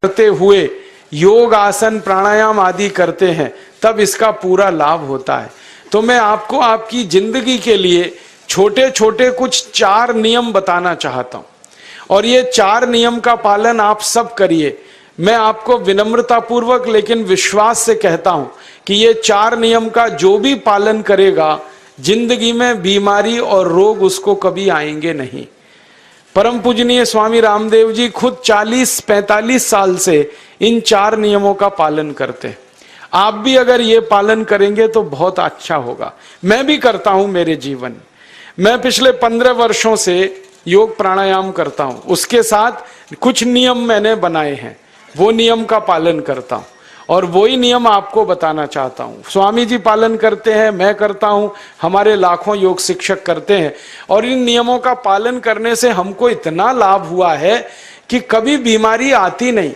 करते हुए योग आसन प्राणायाम आदि करते हैं तब इसका पूरा लाभ होता है। तो मैं आपको आपकी जिंदगी के लिए छोटे छोटे कुछ 4 नियम बताना चाहता हूं और ये 4 नियम का पालन आप सब करिए। मैं आपको विनम्रतापूर्वक लेकिन विश्वास से कहता हूं कि ये 4 नियम का जो भी पालन करेगा जिंदगी में बीमारी और रोग उसको कभी आएंगे नहीं। परम पूजनीय स्वामी रामदेव जी खुद 40-45 साल से इन 4 नियमों का पालन करते हैं। आप भी अगर ये पालन करेंगे तो बहुत अच्छा होगा। मैं भी करता हूं मेरे जीवन। मैं पिछले 15 वर्षों से योग प्राणायाम करता हूं, उसके साथ कुछ नियम मैंने बनाए हैं, वो नियम का पालन करता हूं और वही नियम आपको बताना चाहता हूं। स्वामी जी पालन करते हैं, मैं करता हूं, हमारे लाखों योग शिक्षक करते हैं और इन नियमों का पालन करने से हमको इतना लाभ हुआ है कि कभी बीमारी आती नहीं।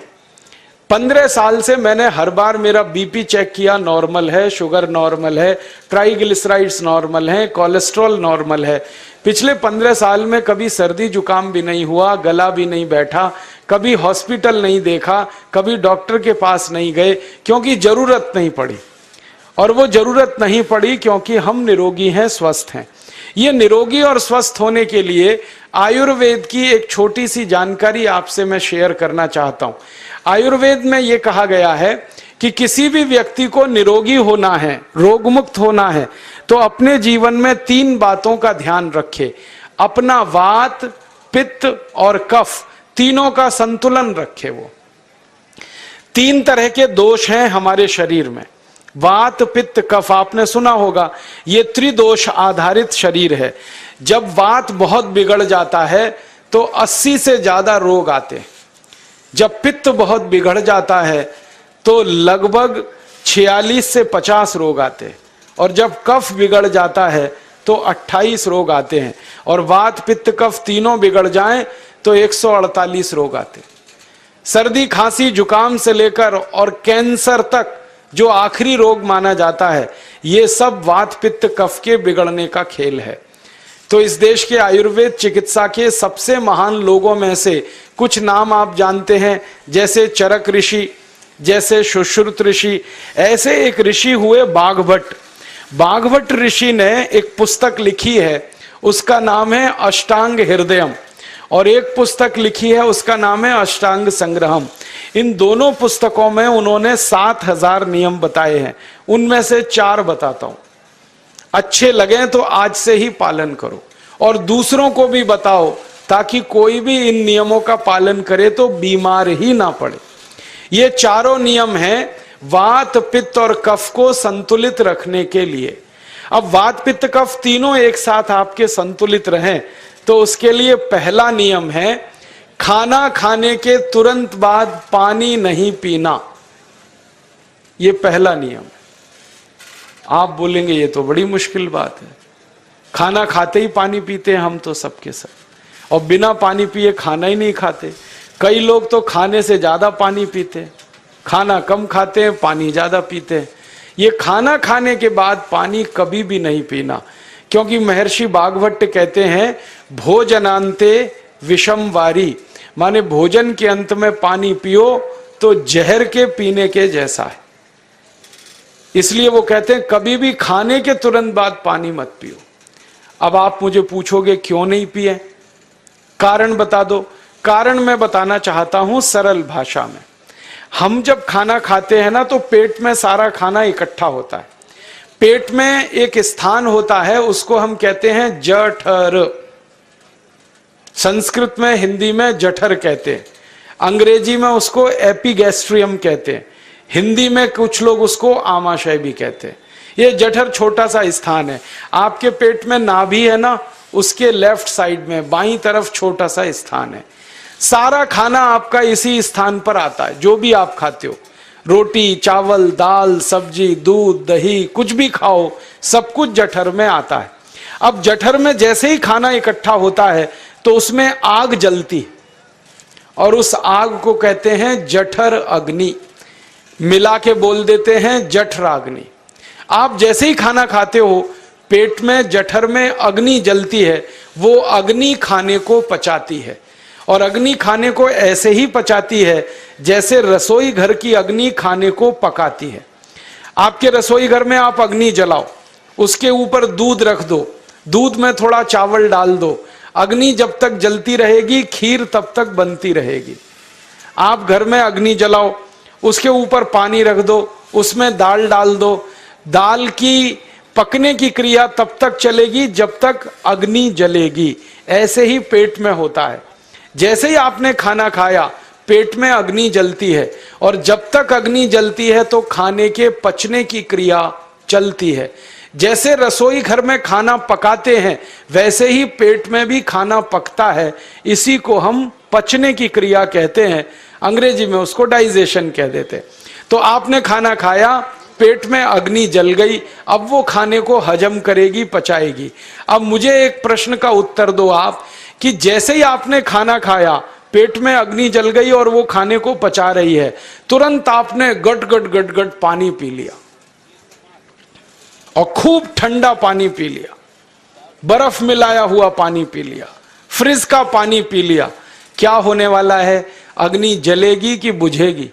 15 साल से मैंने हर बार मेरा बीपी चेक किया, नॉर्मल है, शुगर नॉर्मल है, ट्राइग्लिसराइड्स नॉर्मल है, कोलेस्ट्रॉल नॉर्मल है। पिछले 15 साल में कभी सर्दी जुकाम भी नहीं हुआ, गला भी नहीं बैठा, कभी हॉस्पिटल नहीं देखा, कभी डॉक्टर के पास नहीं गए, क्योंकि जरूरत नहीं पड़ी। और वो जरूरत नहीं पड़ी क्योंकि हम निरोगी हैं, स्वस्थ हैं। ये निरोगी और स्वस्थ होने के लिए आयुर्वेद की एक छोटी सी जानकारी आपसे मैं शेयर करना चाहता हूं। आयुर्वेद में ये कहा गया है कि किसी भी व्यक्ति को निरोगी होना है, रोग मुक्त होना है, तो अपने जीवन में 3 बातों का ध्यान रखे। अपना वात, पित्त और कफ तीनों का संतुलन रखे। वो 3 तरह के दोष हैं हमारे शरीर में, वात, पित्त, कफ। आपने सुना होगा ये त्रिदोष आधारित शरीर है। जब वात बहुत बिगड़ जाता है तो 80 से ज्यादा रोग आते हैं। जब पित्त बहुत बिगड़ जाता है तो लगभग 46 से 50 रोग आते हैं और जब कफ बिगड़ जाता है तो 28 रोग आते हैं और वात, पित्त, कफ तीनों बिगड़ जाएं तो 148 रोग आते हैं। सर्दी, खांसी, जुकाम से लेकर और कैंसर तक जो आखिरी रोग माना जाता है, ये सब वात, पित्त, कफ के बिगड़ने का खेल है। तो इस देश के आयुर्वेद चिकित्सा के सबसे महान लोगों में से कुछ नाम आप जानते हैं, जैसे चरक ऋषि, जैसे सुश्रुत ऋषि। ऐसे एक ऋषि हुए बाघभट्ट। बाघभट्ट ऋषि ने एक पुस्तक लिखी है, उसका नाम है अष्टांग हृदयम, और एक पुस्तक लिखी है उसका नाम है अष्टांग संग्रहम। इन दोनों पुस्तकों में उन्होंने 7000 नियम बताए हैं। उनमें से 4 बताता हूं, अच्छे लगे तो आज से ही पालन करो और दूसरों को भी बताओ ताकि कोई भी इन नियमों का पालन करे तो बीमार ही ना पड़े। ये चारों नियम हैं वात, पित्त और कफ को संतुलित रखने के लिए। अब वात, पित्त, कफ तीनों एक साथ आपके संतुलित रहें तो उसके लिए पहला नियम है खाना खाने के तुरंत बाद पानी नहीं पीना। ये पहला नियम है। आप बोलेंगे ये तो बड़ी मुश्किल बात है, खाना खाते ही पानी पीते हैं हम तो सबके सब, और बिना पानी पिए खाना ही नहीं खाते। कई लोग तो खाने से ज्यादा पानी पीते हैं, खाना कम खाते हैं, पानी ज्यादा पीते हैं। ये खाना खाने के बाद पानी कभी भी नहीं पीना, क्योंकि महर्षि बाघभट्ट कहते हैं भोजनांते विषम वारी, माने भोजन के अंत में पानी पियो तो जहर के पीने के जैसा है। इसलिए वो कहते हैं कभी भी खाने के तुरंत बाद पानी मत पियो। अब आप मुझे पूछोगे क्यों नहीं पिए, कारण बता दो। कारण मैं बताना चाहता हूं सरल भाषा में। हम जब खाना खाते हैं ना तो पेट में सारा खाना इकट्ठा होता है। पेट में एक स्थान होता है, उसको हम कहते हैं जठर। संस्कृत में, हिंदी में जठर कहते हैं, अंग्रेजी में उसको एपिगैस्ट्रियम कहते हैं, हिंदी में कुछ लोग उसको आमाशय भी कहते हैं। ये जठर छोटा सा स्थान है। आपके पेट में नाभि है ना, उसके लेफ्ट साइड में बाईं तरफ छोटा सा स्थान है। सारा खाना आपका इसी स्थान पर आता है। जो भी आप खाते हो, रोटी, चावल, दाल, सब्जी, दूध, दही, कुछ भी खाओ, सब कुछ जठर में आता है। अब जठर में जैसे ही खाना इकट्ठा होता है तो उसमें आग जलती है और उस आग को कहते हैं जठर अग्नि। मिला के बोल देते हैं जठराग्नि। आप जैसे ही खाना खाते हो पेट में, जठर में अग्नि जलती है, वो अग्नि खाने को पचाती है और अग्नि खाने को ऐसे ही पचाती है जैसे रसोई घर की अग्नि खाने को पकाती है। आपके रसोई घर में आप अग्नि जलाओ, उसके ऊपर दूध रख दो, दूध में थोड़ा चावल डाल दो, अग्नि जब तक जलती रहेगी खीर तब तक बनती रहेगी। आप घर में अग्नि जलाओ, उसके ऊपर पानी रख दो, उसमें दाल डाल दो, दाल की पकने की क्रिया तब तक चलेगी जब तक अग्नि जलेगी। ऐसे ही पेट में होता है, जैसे ही आपने खाना खाया पेट में अग्नि जलती है, और जब तक अग्नि जलती है तो खाने के पचने की क्रिया चलती है। जैसे रसोई घर में खाना पकाते हैं वैसे ही पेट में भी खाना पकता है, इसी को हम पचने की क्रिया कहते हैं, अंग्रेजी में उसको डाइजेशन कह देते हैं। तो आपने खाना खाया, पेट में अग्नि जल गई, अब वो खाने को हजम करेगी, पचाएगी। अब मुझे एक प्रश्न का उत्तर दो आप, कि जैसे ही आपने खाना खाया पेट में अग्नि जल गई और वो खाने को पचा रही है, तुरंत आपने गट गट गट गट पानी पी लिया, और खूब ठंडा पानी पी लिया, बर्फ मिलाया हुआ पानी पी लिया, फ्रिज का पानी पी लिया। क्या होने वाला है? अग्नि जलेगी कि बुझेगी?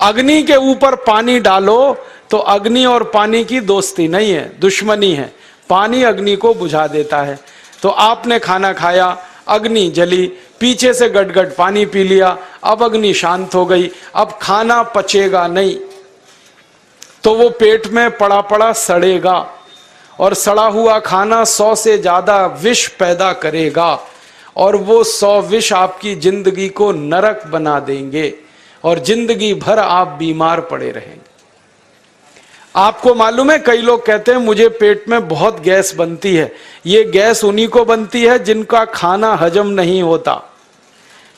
अग्नि के ऊपर पानी डालो तो अग्नि और पानी की दोस्ती नहीं है, दुश्मनी है। पानी अग्नि को बुझा देता है। तो आपने खाना खाया, अग्नि जली, पीछे से गटगट पानी पी लिया, अब अग्नि शांत हो गई, अब खाना पचेगा नहीं, तो वो पेट में पड़ा पड़ा सड़ेगा, और सड़ा हुआ खाना 100 से ज्यादा विष पैदा करेगा, और वो 100 विष आपकी जिंदगी को नरक बना देंगे, और जिंदगी भर आप बीमार पड़े रहेंगे। आपको मालूम है, कई लोग कहते हैं मुझे पेट में बहुत गैस बनती है। ये गैस उन्हीं को बनती है जिनका खाना हजम नहीं होता।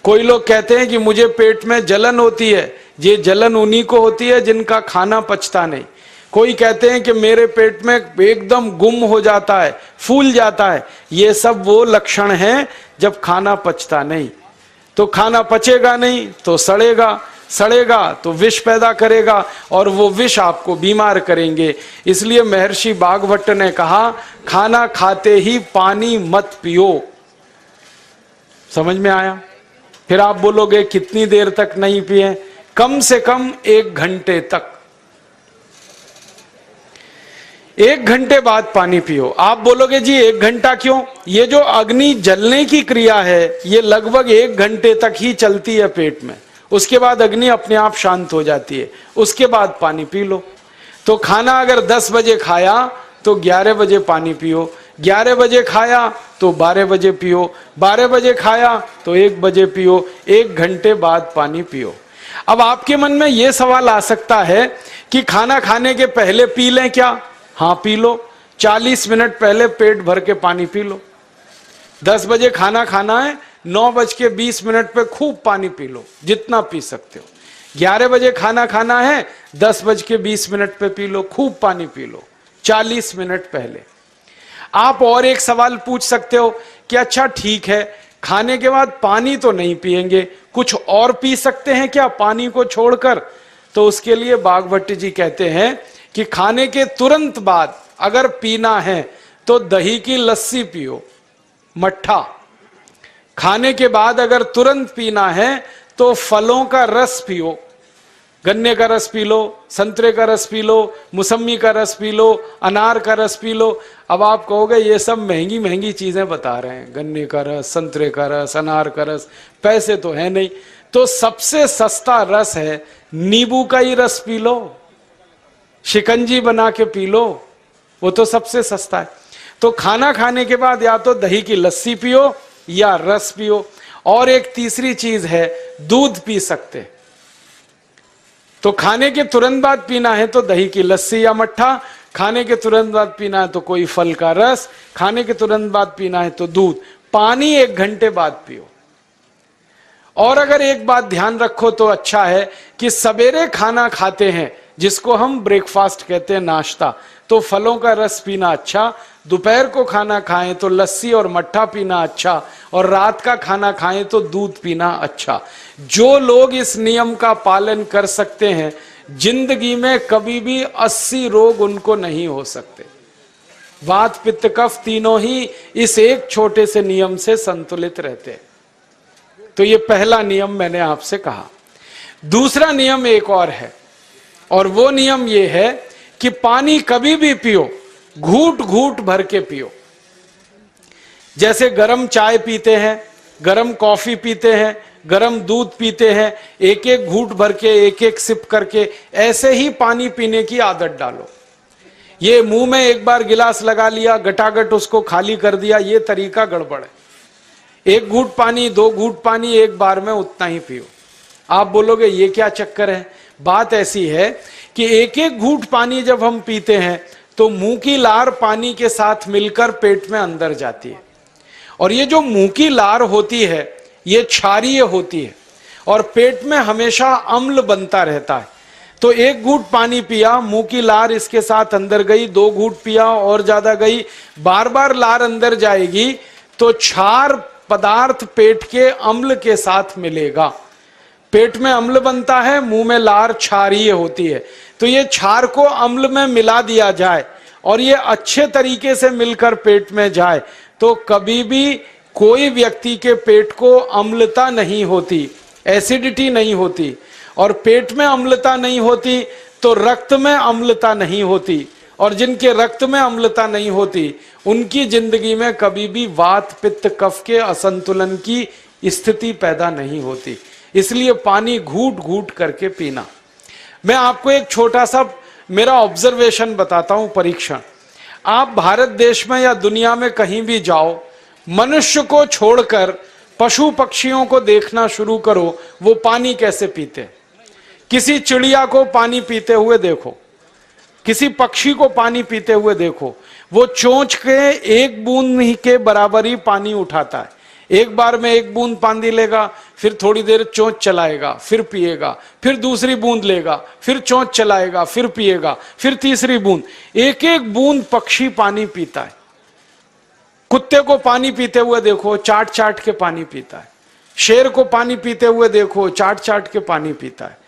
कोई लोग कहते हैं कि मुझे पेट में जलन होती है, ये जलन उन्हीं को होती है जिनका खाना पचता नहीं। कोई कहते हैं कि मेरे पेट में एकदम गुम हो जाता है, फूल जाता है, ये सब वो लक्षण हैं जब खाना पचता नहीं। तो खाना पचेगा नहीं तो सड़ेगा, सड़ेगा तो विष पैदा करेगा, और वो विष आपको बीमार करेंगे। इसलिए महर्षि बागभट्ट ने कहा, खाना खाते ही पानी मत पियो। समझ में आया? फिर आप बोलोगे कितनी देर तक नहीं पिए? कम से कम 1 घंटे तक। 1 घंटे बाद पानी पियो। आप बोलोगे जी 1 घंटा क्यों? ये जो अग्नि जलने की क्रिया है ये लगभग 1 घंटे तक ही चलती है पेट में, उसके बाद अग्नि अपने आप शांत हो जाती है, उसके बाद पानी पी लो। तो खाना अगर 10 बजे खाया तो 11 बजे पानी पियो, 11 बजे खाया तो 12 बजे पियो, 12 बजे खाया तो 1 बजे पियो, 1 घंटे बाद पानी पियो। अब आपके मन में यह सवाल आ सकता है कि खाना खाने के पहले पी लें क्या? हाँ पी लो, 40 मिनट पहले पेट भर के पानी पी लो। 10 बजे खाना खाना है, 9:20 पे खूब पानी पी लो, जितना पी सकते हो। 11 बजे खाना खाना है, 10:20 पे पी लो, खूब पानी पी लो, 40 मिनट पहले। आप और एक सवाल पूछ सकते हो कि अच्छा ठीक है, खाने के बाद पानी तो नहीं पिएंगे, कुछ और पी सकते हैं क्या पानी को छोड़कर? तो उसके लिए बागभट्ट जी कहते हैं कि खाने के तुरंत बाद अगर पीना है तो दही की लस्सी पियो, मट्ठा। खाने के बाद अगर तुरंत पीना है तो फलों का रस पियो, गन्ने का रस पी लो, संतरे का रस पी लो, मौसमी का रस पी लो, अनार का रस पी लो। अब आप कहोगे ये सब महंगी महंगी चीजें बता रहे हैं, गन्ने का रस, संतरे का रस, अनार का रस, पैसे तो है नहीं। तो सबसे सस्ता रस है नींबू का ही रस पी लो, शिकंजी बना के पी लो, वो तो सबसे सस्ता है। तो खाना खाने के बाद या तो दही की लस्सी पियो या रस पियो। और एक तीसरी चीज है, दूध पी सकते। तो खाने के तुरंत बाद पीना है तो दही की लस्सी या मट्ठा, खाने के तुरंत बाद पीना है तो कोई फल का रस, खाने के तुरंत बाद पीना है तो दूध। पानी 1 घंटे बाद पियो। और अगर एक बात ध्यान रखो तो अच्छा है कि सवेरे खाना खाते हैं जिसको हम ब्रेकफास्ट कहते हैं, नाश्ता, तो फलों का रस पीना अच्छा, दोपहर को खाना खाएं तो लस्सी और मट्ठा पीना अच्छा, और रात का खाना खाएं तो दूध पीना अच्छा। जो लोग इस नियम का पालन कर सकते हैं जिंदगी में कभी भी 80 रोग उनको नहीं हो सकते। वात पित्त कफ तीनों ही इस एक छोटे से नियम से संतुलित रहते हैं। तो ये पहला नियम मैंने आपसे कहा। दूसरा नियम एक और है, और वो नियम ये है कि पानी कभी भी पियो, घूट घूट भर के पियो। जैसे गरम चाय पीते हैं, गरम कॉफी पीते हैं, गरम दूध पीते हैं, एक एक घूट भर के, एक एक सिप करके, ऐसे ही पानी पीने की आदत डालो। ये मुंह में एक बार गिलास लगा लिया, गटागट उसको खाली कर दिया, ये तरीका गड़बड़ है। एक घूट पानी, दो घूट पानी एक बार में उतना ही पियो। आप बोलोगे ये क्या चक्कर है? बात ऐसी है कि एक एक घूट पानी जब हम पीते हैं तो मुंह की लार पानी के साथ मिलकर पेट में अंदर जाती है, और ये जो मुंह की लार होती है ये क्षारीय होती है, और पेट में हमेशा अम्ल बनता रहता है। तो एक घूट पानी पिया, मुंह की लार इसके साथ अंदर गई, दो घूट पिया और ज्यादा गई, बार बार लार अंदर जाएगी तो क्षार पदार्थ पेट के अम्ल के साथ मिलेगा। पेट में अम्ल बनता है, मुंह में लार क्षारीय होती है। तो ये क्षार को अम्ल में मिला दिया जाए और ये अच्छे तरीके से मिलकर पेट में जाए तो कभी भी कोई व्यक्ति के पेट को अम्लता नहीं होती, एसिडिटी नहीं होती। और पेट में अम्लता नहीं होती तो रक्त में अम्लता नहीं होती, और जिनके रक्त में अम्लता नहीं होती उनकी जिंदगी में कभी भी वात पित्त कफ के असंतुलन की स्थिति पैदा नहीं होती। इसलिए पानी घूट घूट करके पीना। मैं आपको एक छोटा सा मेरा ऑब्जर्वेशन बताता हूं, परीक्षण। आप भारत देश में या दुनिया में कहीं भी जाओ, मनुष्य को छोड़कर पशु पक्षियों को देखना शुरू करो, वो पानी कैसे पीते। किसी चिड़िया को पानी पीते हुए देखो, किसी पक्षी को पानी पीते हुए देखो, वो चोंच के एक बूंद ही के बराबर ही पानी उठाता है। एक बार में एक बूंद पानी लेगा, फिर थोड़ी देर चोंच चलाएगा, फिर पिएगा, फिर दूसरी बूंद लेगा, फिर चोंच चलाएगा, फिर पिएगा, फिर तीसरी बूंद। एक एक बूंद पक्षी पानी पीता है। कुत्ते को पानी पीते हुए देखो, चाट चाट के पानी पीता है। शेर को पानी पीते हुए देखो, चाट चाट के पानी पीता है।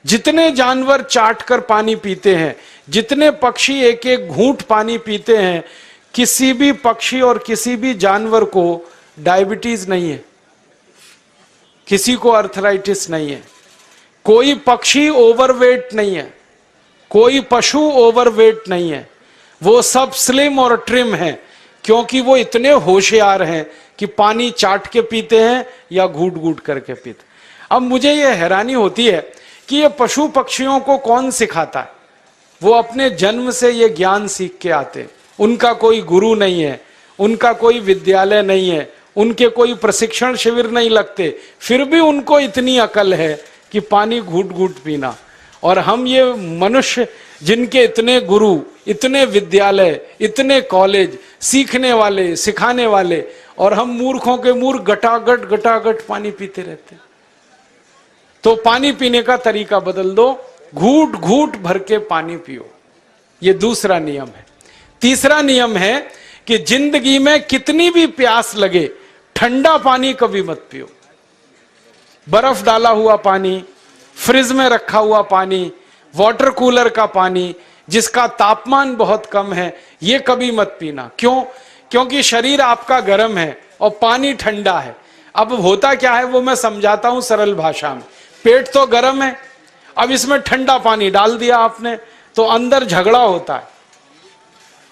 जितने जानवर चाट कर पानी पीते हैं, जितने पक्षी एक एक घूंट पानी पीते हैं, किसी भी पक्षी और किसी भी जानवर को डायबिटीज नहीं है, किसी को अर्थराइटिस नहीं है, कोई पक्षी ओवरवेट नहीं है, कोई पशु ओवरवेट नहीं है। वो सब स्लिम और ट्रिम है, क्योंकि वो इतने होशियार हैं कि पानी चाट के पीते हैं या घूट घूट करके पीते। अब मुझे ये हैरानी होती है कि ये पशु पक्षियों को कौन सिखाता है? वो अपने जन्म से ये ज्ञान सीख के आते। उनका कोई गुरु नहीं है, उनका कोई विद्यालय नहीं है, उनके कोई प्रशिक्षण शिविर नहीं लगते, फिर भी उनको इतनी अकल है कि पानी घूट घूट पीना। और हम ये मनुष्य जिनके इतने गुरु, इतने विद्यालय, इतने कॉलेज, सीखने वाले, सिखाने वाले, और हम मूर्खों के मूर्ख गटागट गटागट पानी पीते रहते। तो पानी पीने का तरीका बदल दो, घूट घूट भर के पानी पियो। ये दूसरा नियम है। तीसरा नियम है कि जिंदगी में कितनी भी प्यास लगे, ठंडा पानी कभी मत पियो। बर्फ डाला हुआ पानी, फ्रिज में रखा हुआ पानी, वाटर कूलर का पानी जिसका तापमान बहुत कम है, ये कभी मत पीना। क्यों? क्योंकि शरीर आपका गर्म है और पानी ठंडा है। अब होता क्या है वो मैं समझाता हूं सरल भाषा में। पेट तो गर्म है, अब इसमें ठंडा पानी डाल दिया आपने, तो अंदर झगड़ा होता है।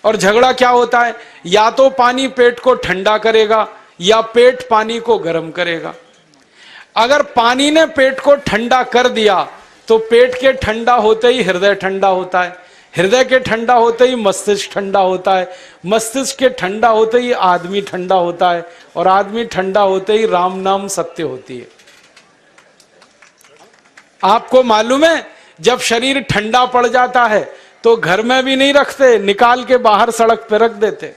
और झगड़ा क्या होता है? या तो पानी पेट को ठंडा करेगा या पेट पानी को गर्म करेगा। अगर पानी ने पेट को ठंडा कर दिया तो पेट के ठंडा होते ही हृदय ठंडा होता है, हृदय के ठंडा होते ही मस्तिष्क ठंडा होता है, मस्तिष्क के ठंडा होते ही आदमी ठंडा होता है, और आदमी ठंडा होते ही राम नाम सत्य होती है। आपको मालूम है, जब शरीर ठंडा पड़ जाता है तो घर में भी नहीं रखते, निकाल के बाहर सड़क पे रख देते।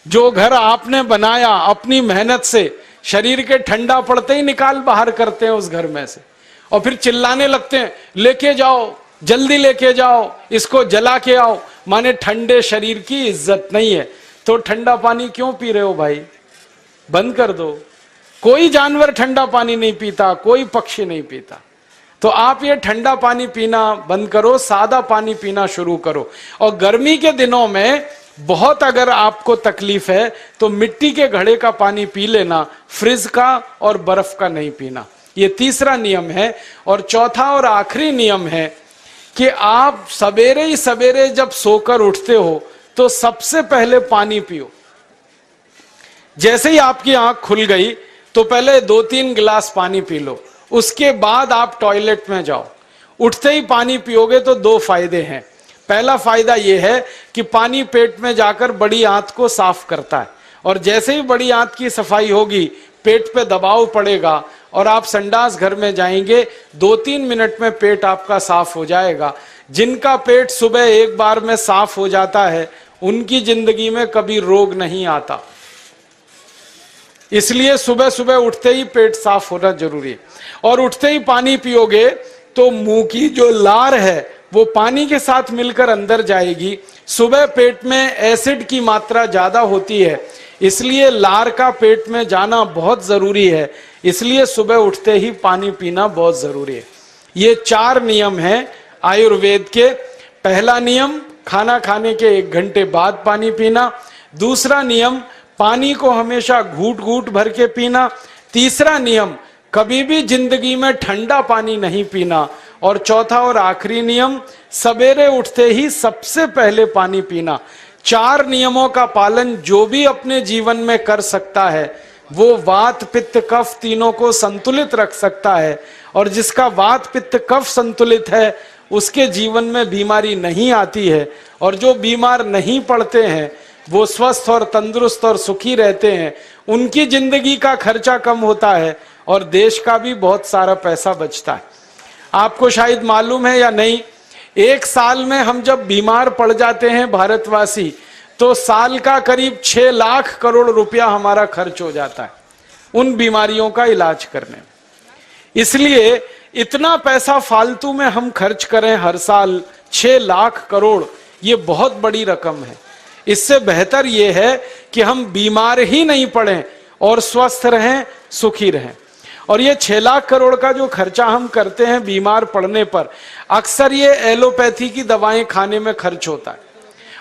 जो घर आपने बनाया अपनी मेहनत से, शरीर के ठंडा पड़ते ही निकाल बाहर करते हैं उस घर में से, और फिर चिल्लाने लगते हैं, लेके जाओ, जल्दी लेके जाओ, इसको जला के आओ। माने ठंडे शरीर की इज्जत नहीं है। तो ठंडा पानी क्यों पी रहे हो भाई? बंद कर दो। कोई जानवर ठंडा पानी नहीं पीता, कोई पक्षी नहीं पीता। तो आप ये ठंडा पानी पीना बंद करो, सादा पानी पीना शुरू करो। और गर्मी के दिनों में बहुत अगर आपको तकलीफ है तो मिट्टी के घड़े का पानी पी लेना, फ्रिज का और बर्फ का नहीं पीना। ये तीसरा नियम है। और चौथा और आखिरी नियम है कि आप सवेरे ही सवेरे जब सोकर उठते हो तो सबसे पहले पानी पियो। जैसे ही आपकी आंख खुल गई तो पहले 2-3 गिलास पानी पी लो, उसके बाद आप टॉयलेट में जाओ। उठते ही पानी पियोगे तो 2 फायदे हैं। पहला फायदा यह है कि पानी पेट में जाकर बड़ी आंत को साफ करता है, और जैसे ही बड़ी आंत की सफाई होगी पेट पे दबाव पड़ेगा और आप संडास घर में जाएंगे, 2-3 मिनट में पेट आपका साफ हो जाएगा। जिनका पेट सुबह एक बार में साफ हो जाता है उनकी जिंदगी में कभी रोग नहीं आता। इसलिए सुबह सुबह उठते ही पेट साफ होना जरूरी है। और उठते ही पानी पियोगे तो मुंह की जो लार है वो पानी के साथ मिलकर अंदर जाएगी। सुबह पेट में एसिड की मात्रा ज्यादा होती है, इसलिए लार का पेट में जाना बहुत जरूरी है। इसलिए सुबह उठते ही पानी पीना बहुत जरूरी है। ये 4 नियम हैं आयुर्वेद के। पहला नियम, खाना खाने के 1 घंटे बाद पानी पीना। दूसरा नियम, पानी को हमेशा घूट घूट भर के पीना। तीसरा नियम, कभी भी जिंदगी में ठंडा पानी नहीं पीना। और चौथा और आखिरी नियम, सवेरे उठते ही सबसे पहले पानी पीना। 4 नियमों का पालन जो भी अपने जीवन में कर सकता है वो वात पित्त कफ तीनों को संतुलित रख सकता है। और जिसका वात पित्त कफ संतुलित है उसके जीवन में बीमारी नहीं आती है। और जो बीमार नहीं पड़ते हैं वो स्वस्थ और तंदुरुस्त और सुखी रहते हैं। उनकी जिंदगी का खर्चा कम होता है और देश का भी बहुत सारा पैसा बचता है। आपको शायद मालूम है या नहीं, 1 साल में हम जब बीमार पड़ जाते हैं भारतवासी तो साल का करीब 6 लाख करोड़ रुपया हमारा खर्च हो जाता है उन बीमारियों का इलाज करने में। इसलिए इतना पैसा फालतू में हम खर्च करें हर साल 6 लाख करोड़, ये बहुत बड़ी रकम है। इससे बेहतर यह है कि हम बीमार ही नहीं पड़ें और स्वस्थ रहें, सुखी रहें। और ये 6 लाख करोड़ का जो खर्चा हम करते हैं बीमार पड़ने पर, अक्सर ये एलोपैथी की दवाएं खाने में खर्च होता है।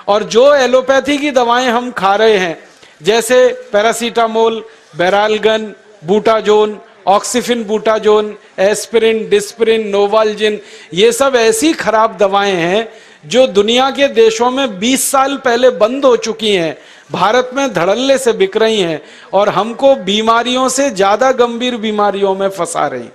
और जो एलोपैथी की दवाएं हम खा रहे हैं जैसे paracetamol, Baralgan, Butazone, oxyphenbutazone, aspirin, Disprin, Novalgin, ये सब ऐसी खराब दवाएं हैं जो दुनिया के देशों में 20 साल पहले बंद हो चुकी हैं, भारत में धड़ल्ले से बिक रही हैं और हमको बीमारियों से ज्यादा गंभीर बीमारियों में फंसा रही।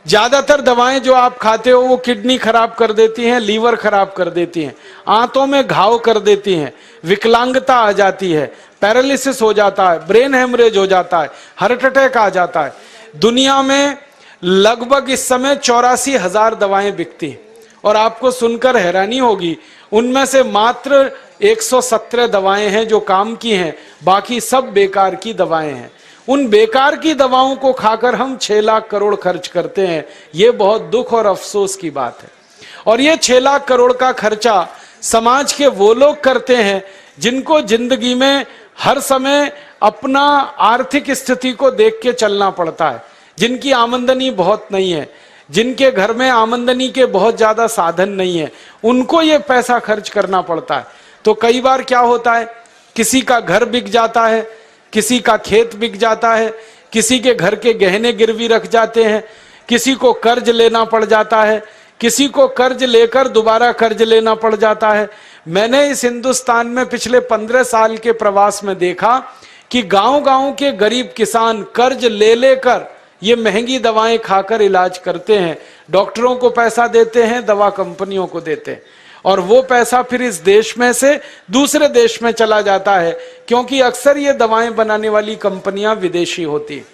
ज्यादातर दवाएं जो आप खाते हो वो किडनी खराब कर देती हैं, लीवर खराब कर देती हैं, आंतों में घाव कर देती हैं, विकलांगता आ जाती है, पैरालिसिस हो जाता है, ब्रेन हेमरेज हो जाता है, हार्ट अटैक आ जाता है। दुनिया में लगभग इस समय 84,000 दवाएं बिकती हैं और आपको सुनकर हैरानी होगी उनमें से मात्र 117 दवाएं हैं जो काम की हैं, बाकी सब बेकार की दवाएं हैं। उन बेकार की दवाओं को खाकर हम 6 लाख करोड़ खर्च करते हैं। ये बहुत दुख और अफसोस की बात है। और ये 6 लाख करोड़ का खर्चा समाज के वो लोग करते हैं जिनको जिंदगी में हर समय अपना आर्थिक स्थिति को देख के चलना पड़ता है, जिनकी आमदनी बहुत नहीं है, जिनके घर में आमदनी के बहुत ज्यादा साधन नहीं है, उनको ये पैसा खर्च करना पड़ता है। तो कई बार क्या होता है, किसी का घर बिक जाता है, किसी का खेत बिक जाता है, किसी के घर के गहने गिरवी रख जाते हैं, किसी को कर्ज लेना पड़ जाता है, किसी को कर्ज लेकर दोबारा कर्ज लेना पड़ जाता है। मैंने इस हिंदुस्तान में पिछले 15 साल के प्रवास में देखा कि गांव-गांव के गरीब किसान कर्ज ले लेकर ये महंगी दवाएं खाकर इलाज करते हैं, डॉक्टरों को पैसा देते हैं, दवा कंपनियों को देते हैं, और वो पैसा फिर इस देश में से दूसरे देश में चला जाता है, क्योंकि अक्सर ये दवाएं बनाने वाली कंपनियां विदेशी होती हैं।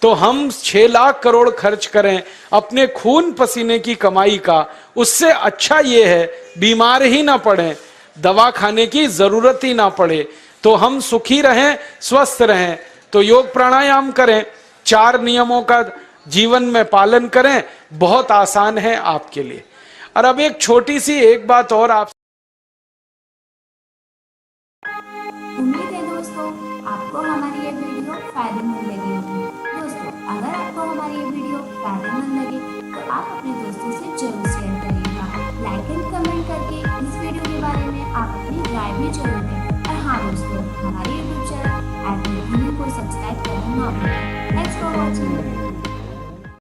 तो हम 6 लाख करोड़ खर्च करें अपने खून पसीने की कमाई का, उससे अच्छा ये है बीमार ही ना पड़े, दवा खाने की जरूरत ही ना पड़े, तो हम सुखी रहें, स्वस्थ रहें। तो योग प्राणायाम करें, 4 नियमों का जीवन में पालन करें, बहुत आसान है आपके लिए। और अब एक छोटी सी एक बात और आप, उम्मीद है दोस्तों आपको हमारी ये वीडियो फायदेमंद लगी होगी। दोस्तों अगर आपको हमारी ये वीडियो फायदेमंद लगे तो आप अपने दोस्तों से जरूर शेयर करिएगा। लाइक एंड कमेंट करके इस वीडियो के बारे में आप अपनी राय भी जरूर दें। और हाँ दोस्तों, हमारे यूट्यूब चैनल को सब्सक्राइब करना ना भूलें। Thanks for watching.